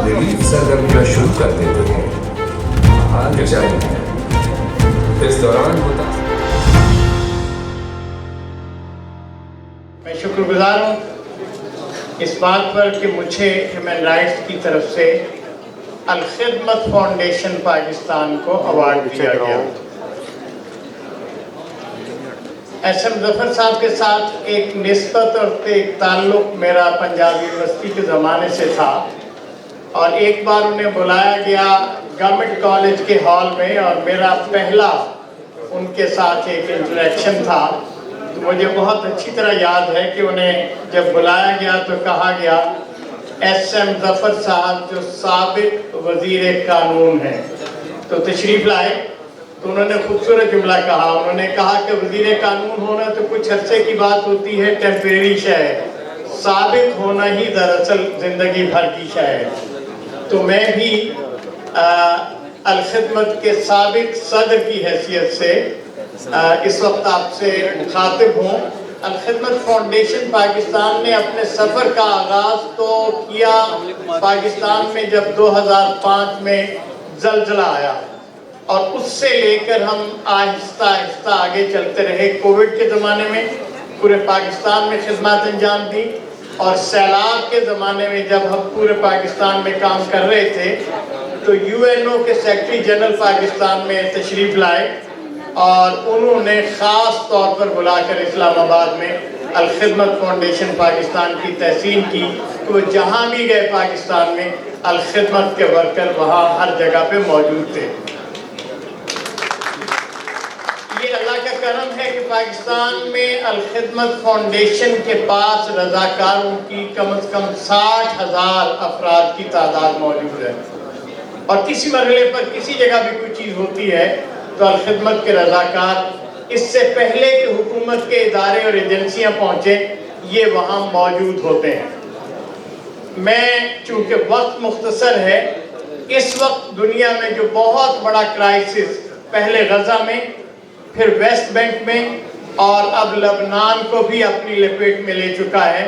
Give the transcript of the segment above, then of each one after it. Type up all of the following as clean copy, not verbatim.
Relief سرگرمیاں شروع کر دیتے ہیں. آگے چلیں. اس دوران ہوتا میں شکر گزار ہوں اس بات پر کہ مجھے ہیومن رائٹس کی طرف سے الخدمت فاؤنڈیشن پاکستان کو ایوارڈ دیا گیا. ایس ایم ظفر صاحب کے ساتھ ایک نسبت اور ایک تعلق میرا پنجاب یونیورسٹی کے زمانے سے تھا، اور ایک بار انہیں بلایا گیا گورنمنٹ کالج کے ہال میں، اور میرا پہلا ان کے ساتھ ایک انٹریکشن تھا. تو مجھے بہت اچھی طرح یاد ہے کہ انہیں جب بلایا گیا تو کہا گیا ایس ایم ظفر صاحب جو سابق وزیر قانون ہیں تو تشریف لائے. تو انہوں نے خوبصورت جملہ کہا. انہوں نے کہا کہ وزیر قانون ہونا تو کچھ عرصے کی بات ہوتی ہے، ٹیمپریری شے ہے، سابق ہونا ہی دراصل زندگی بھر کی شے ہے. تو میں بھی الخدمت کے سابق صدر کی حیثیت سے اس وقت آپ سے مخاطب ہوں. الخدمت فاؤنڈیشن پاکستان نے اپنے سفر کا آغاز تو کیا پاکستان میں جب 2005 میں زلزلہ آیا، اور اس سے لے کر ہم آہستہ آہستہ آگے چلتے رہے. کووڈ کے زمانے میں پورے پاکستان میں خدمات انجام دی، اور سیلاب کے زمانے میں جب ہم پورے پاکستان میں کام کر رہے تھے تو یو این او کے سیکرٹری جنرل پاکستان میں تشریف لائے، اور انہوں نے خاص طور پر بلا کر اسلام آباد میں الخدمت فاؤنڈیشن پاکستان کی تحسین کی کہ وہ جہاں بھی گئے پاکستان میں الخدمت کے ورکر وہاں ہر جگہ پہ موجود تھے. یہ اللہ کا کرم ہے کہ پاکستان میں الخدمت فاؤنڈیشن کے پاس رضاکاروں کی کم از کم 60,000 افراد کی تعداد موجود ہے، اور کسی مرحلے پر کسی جگہ بھی کوئی چیز ہوتی ہے تو الخدمت کے رضاکار اس سے پہلے کہ حکومت کے ادارے اور ایجنسیاں پہنچے یہ وہاں موجود ہوتے ہیں. میں چونکہ وقت مختصر ہے، اس وقت دنیا میں جو بہت بڑا کرائسس پہلے غزہ میں، پھر ویسٹ بینک میں، اور اب لبنان کو بھی اپنی لپیٹ میں لے چکا ہے،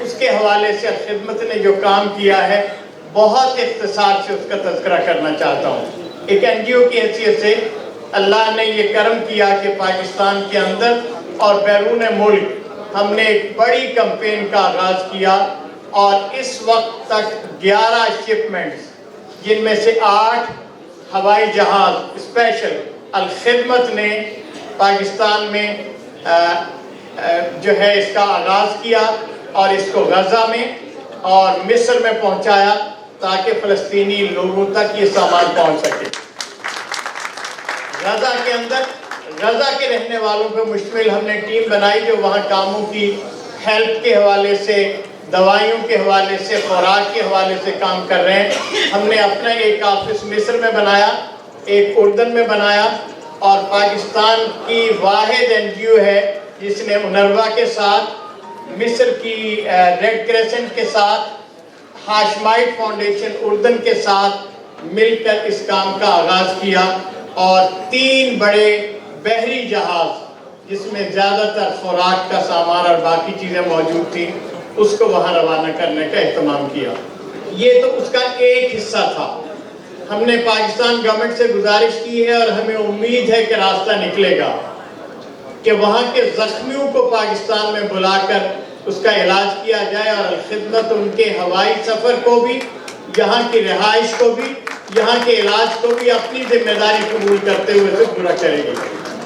اس کے حوالے سے الخدمت نے جو کام کیا ہے بہت اختصار سے اس کا تذکرہ کرنا چاہتا ہوں. ایک این جی او کی حیثیت سے اللہ نے یہ کرم کیا کہ پاکستان کے اندر اور بیرون ملک ہم نے ایک بڑی کمپین کا آغاز کیا، اور اس وقت تک 11 شپمنٹس جن میں سے 8 ہوائی جہاز اسپیشل الخدمت نے پاکستان میں جو ہے اس کا آغاز کیا، اور اس کو غزہ میں اور مصر میں پہنچایا تاکہ فلسطینی لوگوں تک یہ سامان پہنچ سکے. غزہ کے اندر غزہ کے رہنے والوں پہ مشتمل ہم نے ٹیم بنائی جو وہاں کاموں کی ہیلپ کے حوالے سے، دوائیوں کے حوالے سے، خوراک کے حوالے سے کام کر رہے ہیں. ہم نے اپنا ایک آفس مصر میں بنایا، ایک اردن میں بنایا، اور پاکستان کی واحد این جی او ہے جس نے اونروا کے ساتھ، مصر کی ریڈ کریسنٹ کے ساتھ، ہاشمائٹ فاؤنڈیشن اردن کے ساتھ مل کر اس کام کا آغاز کیا، اور 3 بڑے بحری جہاز جس میں زیادہ تر خوراک کا سامان اور باقی چیزیں موجود تھیں اس کو وہاں روانہ کرنے کا اہتمام کیا. یہ تو اس کا ایک حصہ تھا. ہم نے پاکستان گورنمنٹ سے گزارش کی ہے، اور ہمیں امید ہے کہ راستہ نکلے گا کہ وہاں کے زخمیوں کو پاکستان میں بلا کر اس کا علاج کیا جائے، اور الخدمت ان کے ہوائی سفر کو بھی، یہاں کی رہائش کو بھی، یہاں کے علاج کو بھی اپنی ذمہ داری قبول کرتے ہوئے سے پورا کرے گی.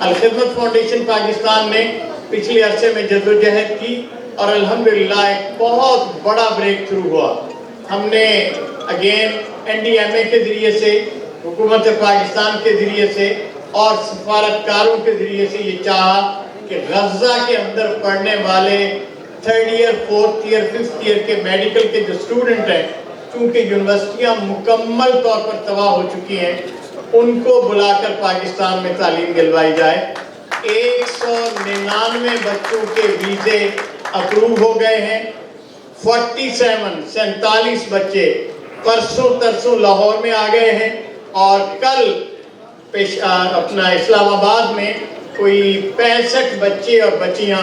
الخدمت فاؤنڈیشن پاکستان نے پچھلے عرصے میں جدوجہد کی، اور الحمدللہ ایک بہت بڑا بریک تھرو ہوا. ہم نے اگین این ڈی ایم اے کے ذریعے سے، حکومت پاکستان کے ذریعے سے، اور سفارتکاروں کے ذریعے سے یہ چاہا کہ غزہ کے اندر پڑھنے والے 3rd year 4th year 5th year کے میڈیکل کے جو اسٹوڈنٹ ہیں، چونکہ یونیورسٹیاں مکمل طور پر تباہ ہو چکی ہیں، ان کو بلا کر پاکستان میں تعلیم دلوائی جائے. 199 بچوں کے ویزے اپروو ہو گئے ہیں. 47 بچے پرسوں ترسوں لاہور میں آ گئے ہیں، اور کل اپنا اسلام آباد میں کوئی 65 بچے اور بچیاں